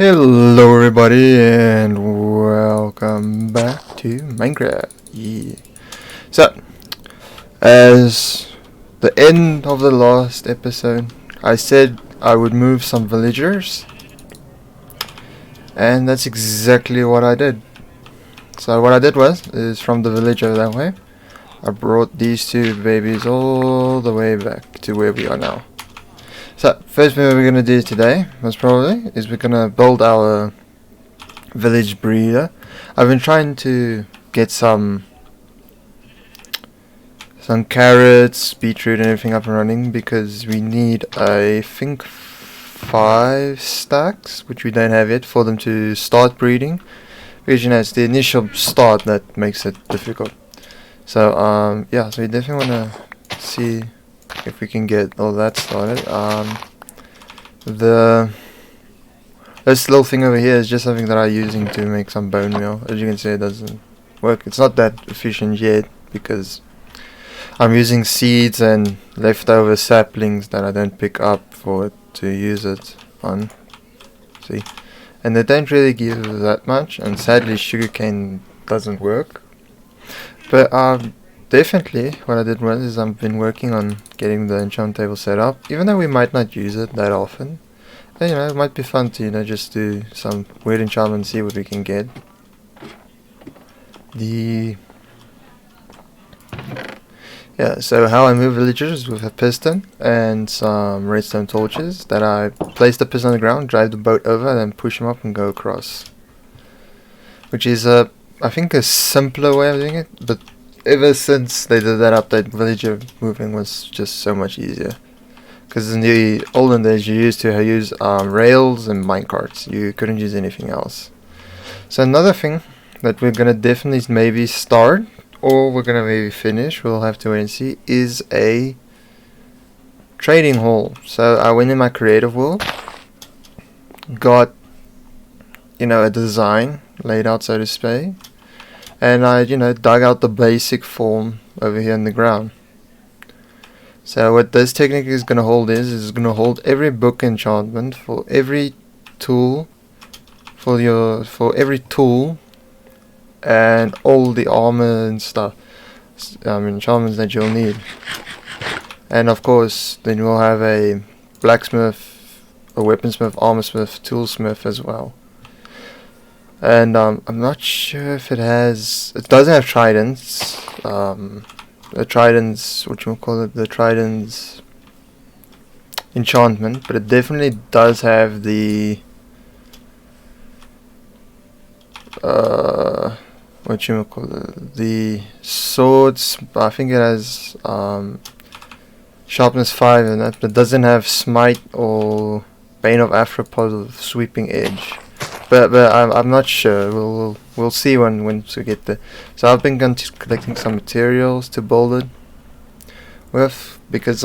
Hello everybody and welcome back to Minecraft. Yeah. So, as the end of the last episode, I said I would move some villagers, and that's exactly what I did. So what I did is from the village over that way, I brought these two babies all the way back to where we are now. So, first thing we're gonna do today, most probably, is we're gonna build our village breeder. I've been trying to get some carrots, beetroot and everything up and running because we need I think 5 stacks, which we don't have yet, for them to start breeding. Because it's the initial start that makes it difficult. So yeah, so we definitely wanna see if we can get all that started. This little thing over here is just something that I'm using to make some bone meal. As you can see, it doesn't work. It's not that efficient yet because I'm using seeds and leftover saplings that I don't pick up for it to use it on. See? And they don't really give that much, and sadly sugarcane doesn't work. But definitely what I did is I've been working on getting the enchant table set up, even though we might not use it that often. And, it might be fun to, just do some weird enchantment and see what we can get. Yeah, so how I move villagers with a piston and some redstone torches that I place the piston on the ground, drive the boat over, then push them up and go across. Which is, I think, a simpler way of doing it, but ever since they did that update, villager moving was just so much easier. Because in the olden days you used to use rails and minecarts, you couldn't use anything else. So another thing that we're gonna definitely maybe start, or we're gonna maybe finish, we'll have to wait and see, is a trading hall. So I went in my creative world, got a design laid out, so to speak, and I dug out the basic form over here in the ground. So what this technique is going to hold is going to hold every book enchantment for every tool, for every tool, and all the armor and stuff, enchantments that you'll need. And of course, then you'll have a blacksmith, a weaponsmith, armorsmith, toolsmith as well. And I'm not sure if it doesn't have tridents. The trident's, the trident's enchantment, but it definitely does have the the swords. I think it has sharpness 5 in it, but it doesn't have smite or bane of arthropod of sweeping edge. But I'm not sure. We'll see when we get there. So I've been collecting some materials to build it with, because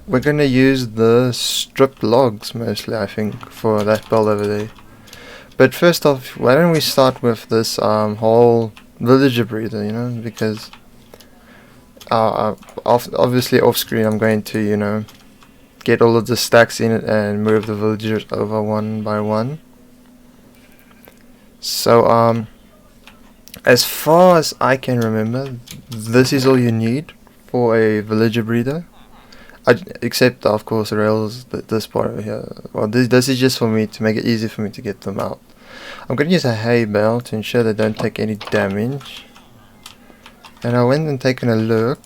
we're gonna use the stripped logs mostly, I think, for that build over there. But first off, why don't we start with this whole villager breeder, because obviously off screen I'm going to get all of the stacks in it and move the villagers over one by one. So as far as I can remember, this is all you need for a villager breeder, except of course the rails, this part over here. Well, this is just for me to make it easy for me to get them out. I'm going to use a hay bale to ensure they don't take any damage. And I went and taken a look.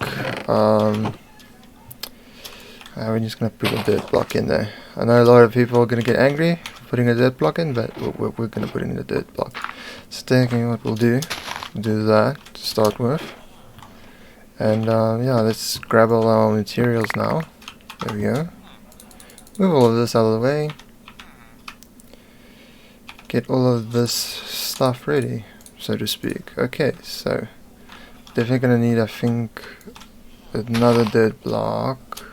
We're just going to put a dirt block in there. I know a lot of people are going to get angry putting a dirt block in, but we're going to put in a dirt block. So thinking what we'll do that to start with. And yeah, let's grab all our materials now. There we go. Move all of this out of the way. Get all of this stuff ready, so to speak. Okay, so definitely gonna need, I think, another dirt block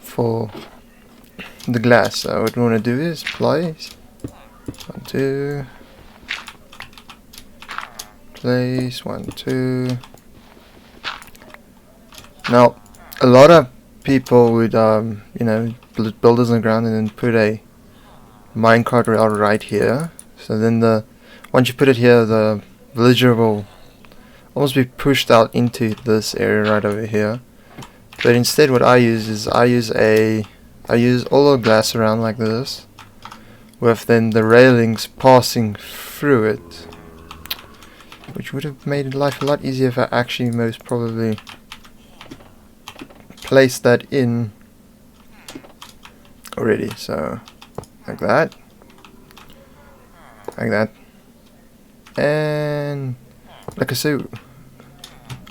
for the glass. So what we want to do is place 1, 2, place 1, 2. Now a lot of people would build this on the ground and then put a minecart rail right here. So then once you put it here, the villager will almost be pushed out into this area right over here. But instead, what I use is I use all the glass around like this, with then the railings passing through it, which would have made life a lot easier if I actually most probably placed that in already. So like that, and like I say,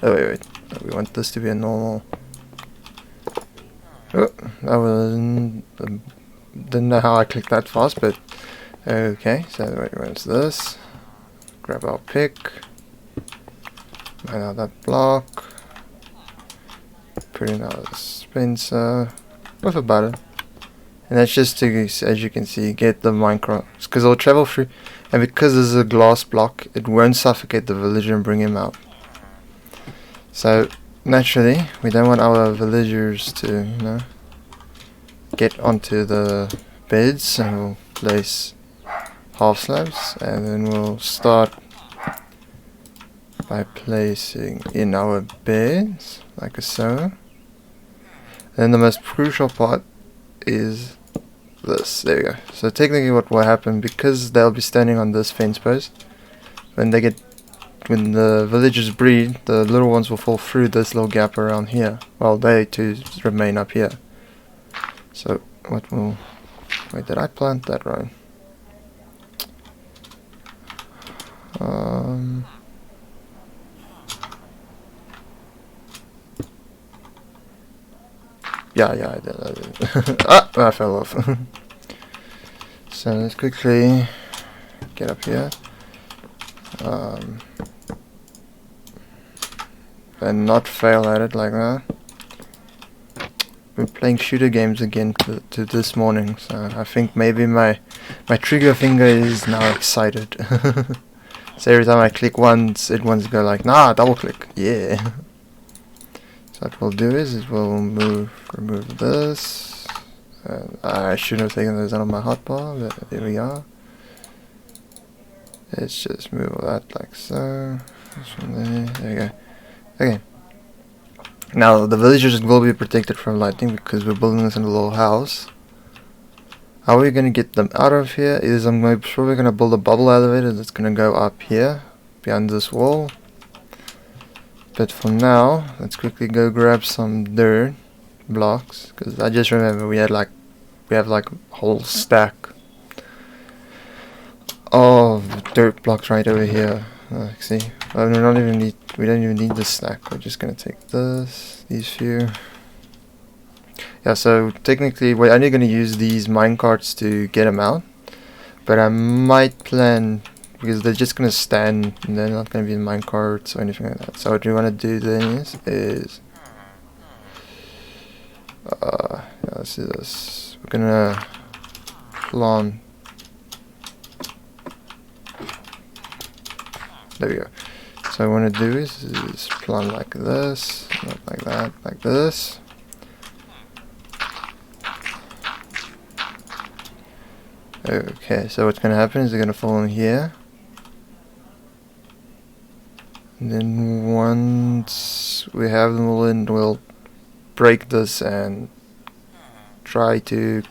oh wait, we want this to be a normal. Oh, that wasn't, didn't know how I clicked that fast, but okay. So where's this? Grab our pick, mine out that block, put in our dispenser with a button, and that's just to, as you can see, get the minecart, because it'll travel through, and because this is a glass block, it won't suffocate the villager and bring him out. So naturally, we don't want our villagers to, you know, get onto the beds, so we'll place half slabs, and then we'll start by placing in our beds, like so. And the most crucial part is this. There we go. So technically what will happen, because they'll be standing on this fence post, when the villagers breed, the little ones will fall through this little gap around here, while they too remain up here. So what will... Wait, did I plant that right? Yeah, I did. Ah, I fell off. So let's quickly get up here. And not fail at it like that. Been playing shooter games again to this morning, so I think maybe my trigger finger is now excited. So every time I click once, it wants to go like, nah, double click, yeah. So what we'll do is we'll remove this. I should have taken those out of my hotbar, but there we are. Let's just move that like so. This one there we go. Okay. Now the villagers will be protected from lightning because we're building this in a little house. How we're gonna get them out of here is I'm probably gonna build a bubble elevator that's gonna go up here behind this wall. But for now, let's quickly go grab some dirt blocks, because I just remember we have like a whole stack of dirt blocks right over here. See, we don't even need this stack. We're just gonna take these few. Yeah, so technically we're only gonna use these minecarts to get them out, but I might plan, because they're just gonna stand and they're not gonna be in minecarts or anything like that. So what we wanna do then is yeah, let's do this. We're gonna plant. There we go. So what I want to do is plant like this, not like that, like this. Okay, so what's going to happen is they're going to fall in here. And then once we have them all in, we'll break this and try to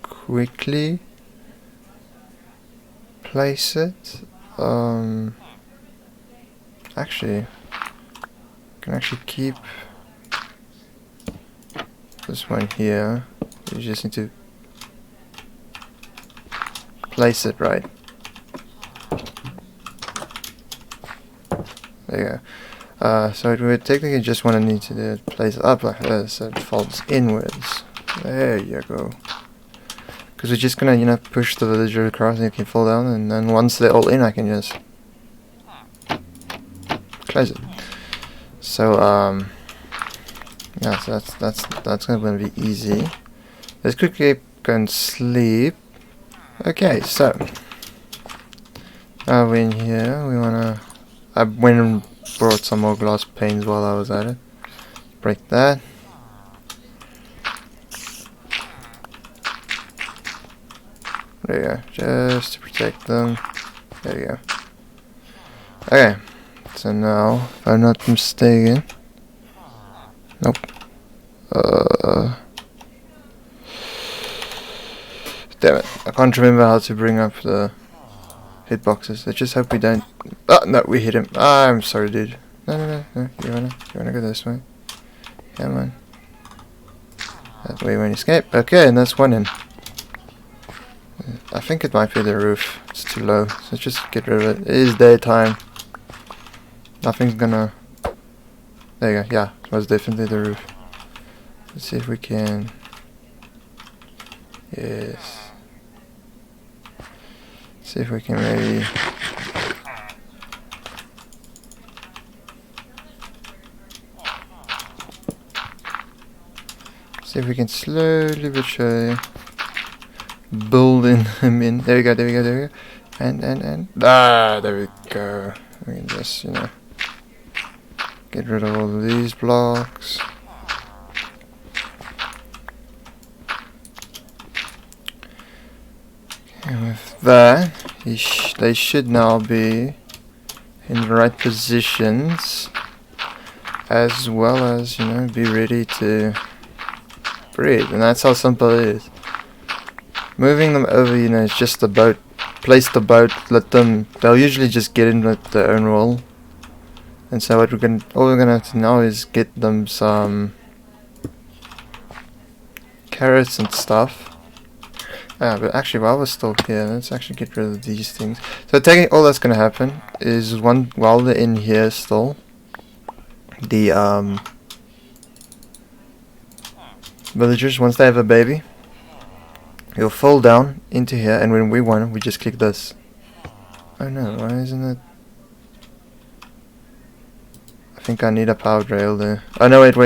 quickly place it. Actually, I can actually keep this one here. You just need to place it right. There you go. So we technically just want to need to place it up like this so it folds inwards. There you go. Because we're just gonna, you know, push the villager across and it can fall down, and then once they're all in, I can just close it. So yeah, so that's gonna be easy. Let's quickly go and sleep. Okay, so we're in here. We wanna. I went and brought some more glass panes while I was at it. Break that. There you go. Just to protect them. There you go. Okay. So now, if I'm not mistaken. Nope. Damn it. I can't remember how to bring up the hitboxes. I just hope we don't. Oh, no, we hit him. I'm sorry, dude. No. You wanna go this way? Come on. That way won't escape. Okay, and that's one in. I think it might be the roof. It's too low. So just get rid of it. It is daytime. Nothing's gonna... There you go. Yeah, it was definitely the roof. Let's see if we can... Yes. See if we can maybe... See if we can slowly but surely build him in. There we go. And there we go. We can just, you know, get rid of all of these blocks. And with that, they should now be in the right positions, as well as, you know, be ready to breed. And that's how simple it is. Moving them over, you know, it's just the boat. Place the boat, let them, they'll usually just get in with their own roll. And so what all we're gonna have to now is get them some carrots and stuff. But actually, while we're still here, let's actually get rid of these things. So taking all that's gonna happen is while they're in here still, the villagers, once they have a baby, you'll fall down into here, and when we want, we just click this. Oh no, why isn't it? I think I need a powered rail there. Oh no, wait.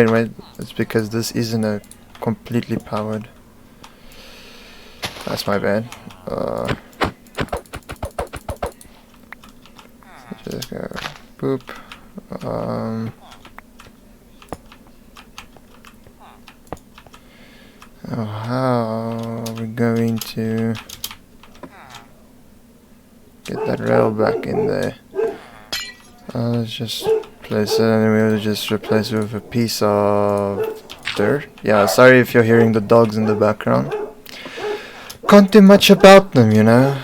It's because this isn't a completely powered. That's my bad. Just go boop. How are we going to get that rail back in there? Let's just place it, and then we'll just replace it with a piece of dirt. Yeah, sorry if you're hearing the dogs in the background. Can't do much about them, you know.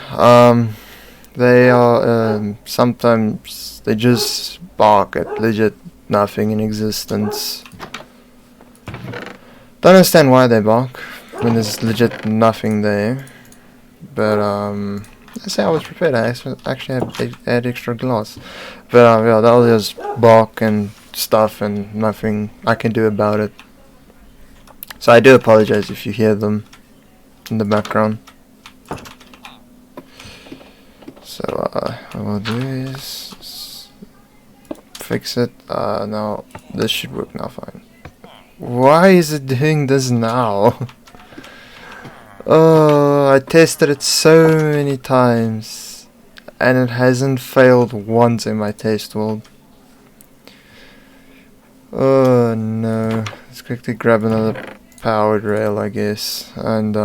They are sometimes they just bark at legit nothing in existence. Don't understand why they bark when there's legit nothing there. But let's say I was prepared. I actually had extra glass. But yeah, they'll just bark and stuff, and nothing I can do about it. So I do apologize if you hear them in the background. So what we'll do is fix it. Now this should work now fine. Why is it doing this now? Oh, I tested it so many times and it hasn't failed once in my test world. Oh no. Let's quickly grab another powered rail, I guess, and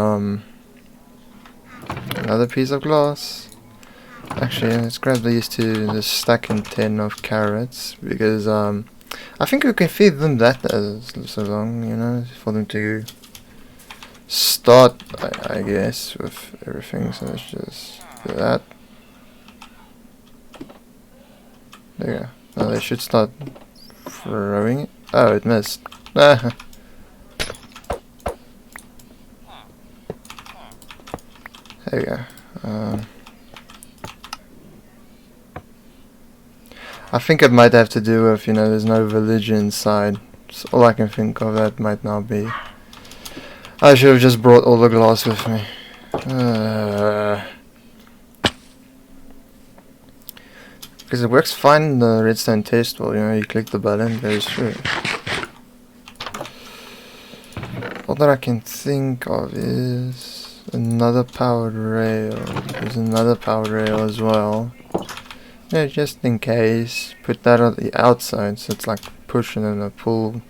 another piece of glass. Actually, let's grab these two, the stack and 10 of carrots, because I think we can feed them that so long, you know, for them to start, I guess, with everything. So let's just do that. There you go. Now they should start throwing it. Oh, it missed. There you go. I think it might have to do with, you know, there's no village inside. So all I can think of that might now be. I should have just brought all the glass with me. Because it works fine in the redstone test wall, you know, you click the button, it goes through. All that I can think of is another powered rail. There's another powered rail as well. Yeah, just in case, put that on the outside so it's like pushing and a pull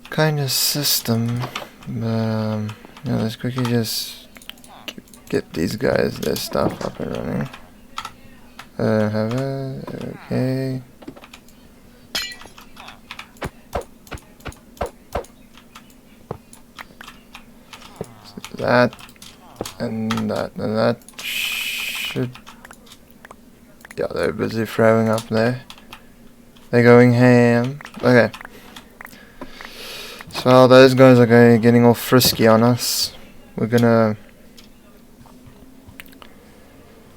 kind of system. Yeah, let's quickly just get these guys their stuff up and running. Have it. Okay. So that and that should. Yeah, they're busy throwing up there. They're going ham. Okay. So those guys are getting all frisky on us. We're gonna,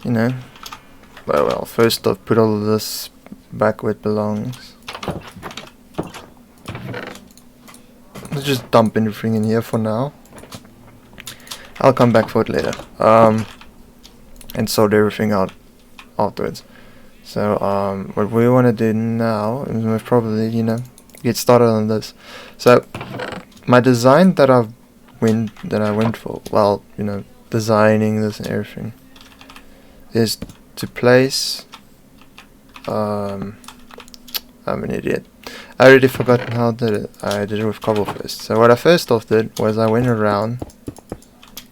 you know, well, first off, put all of this back where it belongs. Let's just dump everything in here for now. I'll come back for it later. And sort everything out afterwards. So what we want to do now is we'll probably, you know, get started on this. So my design that I went for, well, you know, designing this and everything, is to place I'm an idiot. I already forgotten how I did it. I did it with cobble first. So what I first off did was I went around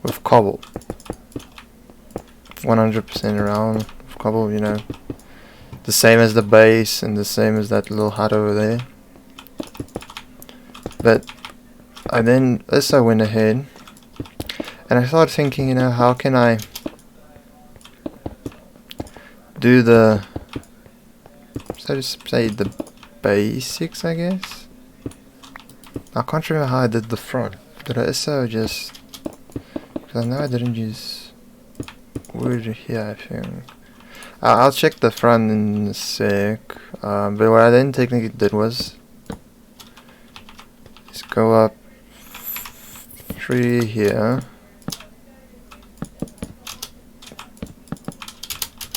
with cobble, 100% around with cobble, you know, the same as the base and the same as that little hut over there. But I then also went ahead and I started thinking, you know, how can I do the, so to say, the basics, I guess. I can't remember how I did the front. Did I also just, because I know I didn't use wood here, I think. I'll check the front in a sec, but what I then technically did was just go up 3 here.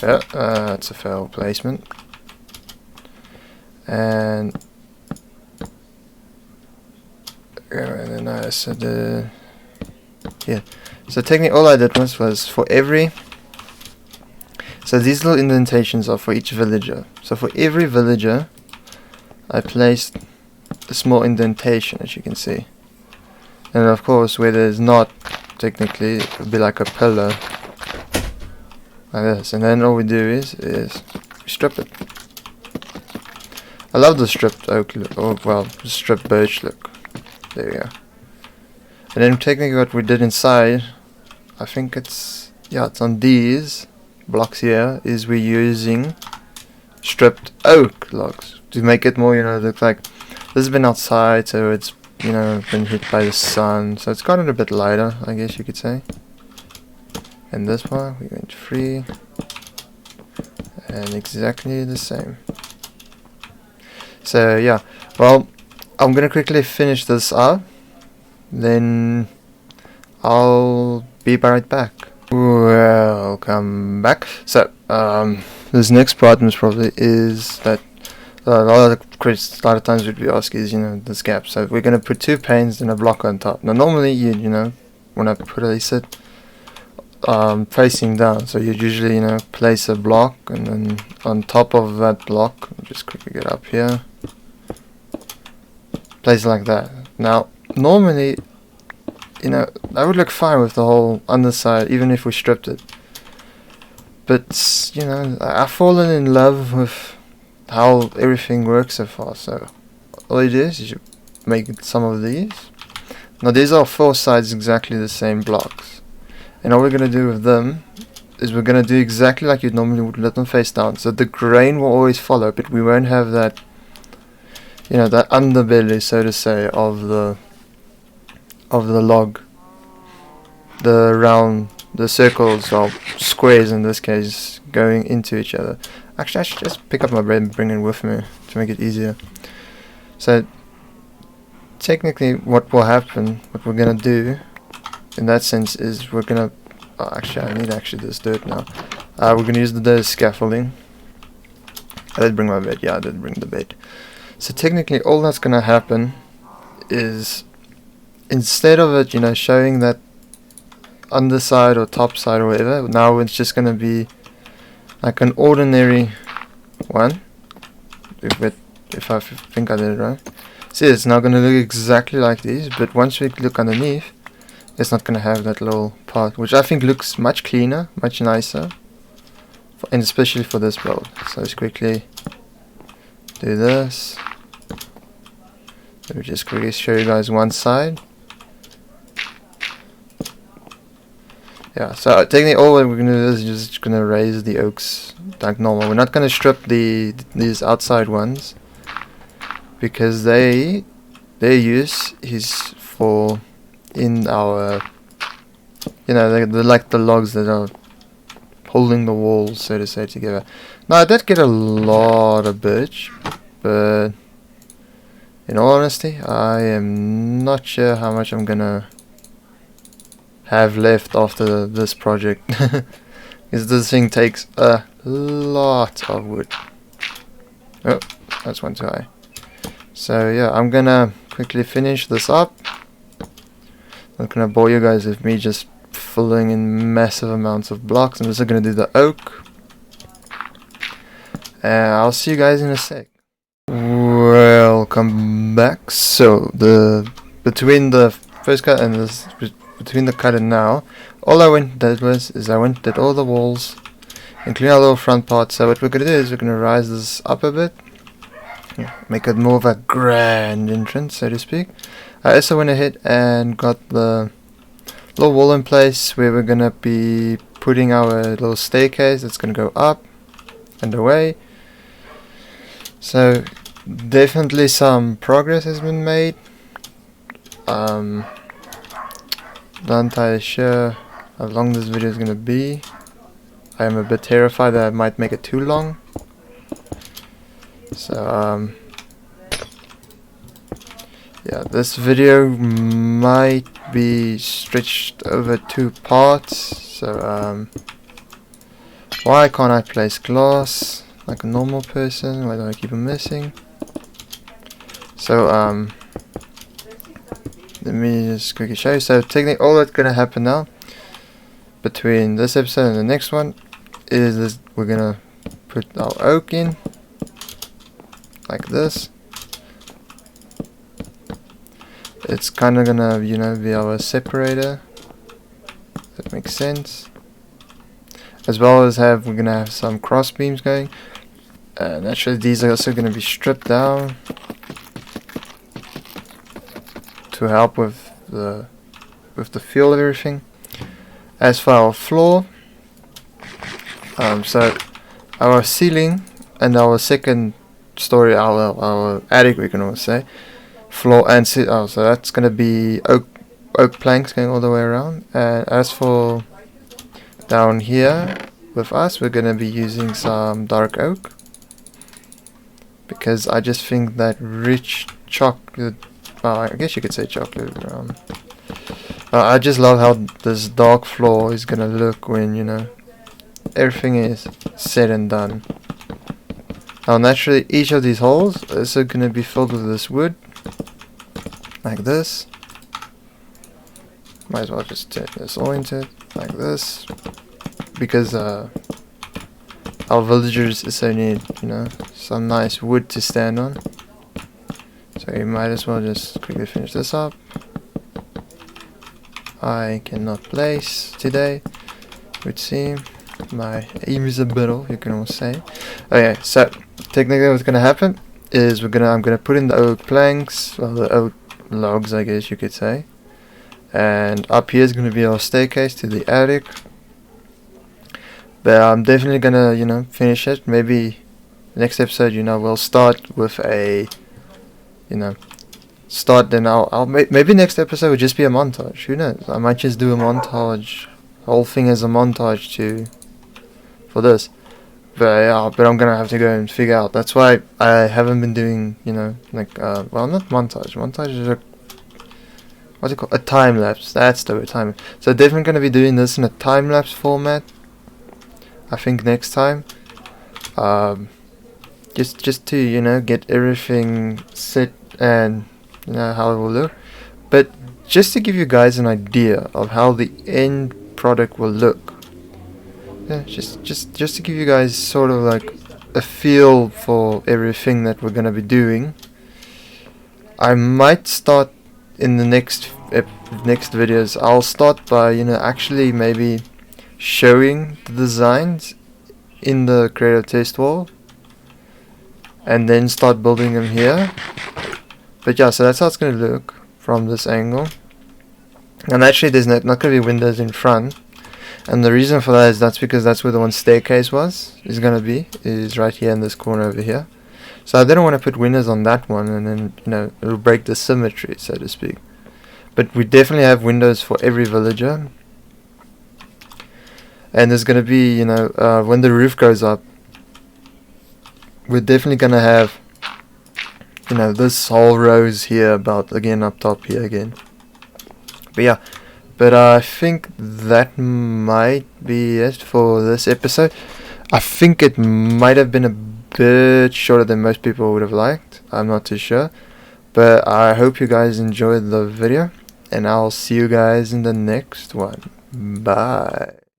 Yeah, that's a fail placement. And then I also did here. So technically all I did was for every, so these little indentations are for each villager. So for every villager I placed a small indentation, as you can see. And of course where there's not, technically it would be like a pillar like this. And then all we do is we strip it. I love the stripped oak look, or well, the stripped birch look. There we go. And then technically what we did inside, I think it's, yeah, it's on these blocks here, is we're using stripped oak logs to make it more, you know, look like this has been outside, so it's, you know, been hit by the sun, so it's gotten a bit lighter, I guess you could say. And this one we went 3 and exactly the same. So yeah, well, I'm gonna quickly finish this up, then I'll be right back. Welcome back. So this next part most probably is that a lot of times would be asked is, you know, this gap. So we're gonna put 2 panes and a block on top. Now normally you know, when I place it facing down, so you'd usually, you know, place a block and then on top of that block, just quickly get up here, place it like that. Now normally, you know, that would look fine with the whole underside even if we stripped it, but you know, I've fallen in love with how everything works so far. So all you do is you make some of these. Now these are 4 sides exactly the same blocks. And all we're going to do with them is we're going to do exactly like you normally would, let them face down. So the grain will always follow, but we won't have that, you know, that underbelly, so to say, of the log. The round, the circles, or squares in this case, going into each other. Actually, I should just pick up my bread and bring it with me to make it easier. So technically what will happen, what we're going to do in that sense is we're gonna actually I need this dirt now. We're gonna use the dirt as scaffolding. I did bring my bed, yeah, I did bring the bed. So technically all that's gonna happen is, instead of it, you know, showing that underside or top side or whatever, now it's just gonna be like an ordinary one. If I think I did it right. See, it's now gonna look exactly like these, but once we look underneath, it's not gonna have that little part, which I think looks much cleaner, much nicer, and especially for this build. So let's quickly do this. Let me just quickly show you guys one side. Yeah, so technically all we're gonna do is just gonna raise the oaks like normal. We're not gonna strip these outside ones because their use is for in our, you know, they're like the logs that are holding the walls, so to say, together. Now I did get a lot of birch, but in all honesty, I am not sure how much I'm gonna have left after this project, because this thing takes a lot of wood. Oh, that's one too high. So yeah, I'm gonna quickly finish this up. I'm not gonna bore you guys with me just filling in massive amounts of blocks. I'm just gonna do the oak, and I'll see you guys in a sec. Welcome back. So between the first cut and this, between the cut and now, all I did all the walls, including our little front part. So what we're gonna do is we're gonna rise this up a bit, make it more of a grand entrance, so to speak. I also went ahead and got the little wall in place where we're gonna be putting our little staircase that's gonna go up and away. So definitely some progress has been made. Not entirely sure how long this video is gonna be. I am a bit terrified that I might make it too long. So yeah, this video might be stretched over 2 parts. So why can't I place glass like a normal person? Why do I keep on missing? So let me just quickly show you. So technically all that's gonna happen now between this episode and the next one is this: we're gonna put our oak in like this. It's kind of gonna, you know, be our separator. That makes sense. As well as we're gonna have some cross beams going. Naturally, these are also gonna be stripped down to help with the feel of everything. As for our floor, so our ceiling and our second story, our attic, we can almost say, floor and so that's gonna be oak planks going all the way around. And as for down here with us, we're gonna be using some dark oak, because I just think that rich chocolate, I guess you could say chocolate, I just love how this dark floor is gonna look when, you know, everything is said and done. Now naturally each of these holes is gonna be filled with this wood like this. Might as well just turn this all into it like this, because our villagers also need, you know, some nice wood to stand on. So you might as well just quickly finish this up. I cannot place today, which seems my aim is a bit off, you can almost say. Okay, so technically what's gonna happen is I'm gonna put in the oak planks, well, the oak logs, I guess you could say. And up here is gonna be our staircase to the attic. But I'm definitely gonna, you know, finish it. Maybe next episode, you know, we'll start with a, you know, then I'll maybe next episode will just be a montage. Who knows? I might just do a montage, whole thing as a montage for this. But yeah, but I'm gonna have to go and figure out. That's why I haven't been doing, you know, like well, not montage. Montage is a, what's it called? A time lapse. That's the word, time. So definitely gonna be doing this in a time lapse format, I think, next time. Just to, you know, get everything set and, you know, how it will look. But just to give you guys an idea of how the end product will look. Yeah, just to give you guys sort of like a feel for everything that we're gonna be doing. I might start in the next next videos, I'll start by actually maybe showing the designs in the creative test wall, and then start building them here. But yeah, so that's how it's going to look from this angle. And actually there's not going to be windows in front, and the reason for that is that's because that's where the one staircase is going to be, is right here in this corner over here. So I didn't want to put windows on that one, and then it'll break the symmetry, so to speak. But we definitely have windows for every villager, and there's going to be when the roof goes up, we're definitely going to have this whole rows here about again up top here again. But yeah, I think that might be it for this episode. I think it might have been a bit shorter than most people would have liked. I'm not too sure, but I hope you guys enjoyed the video, and I'll see you guys in the next one. Bye.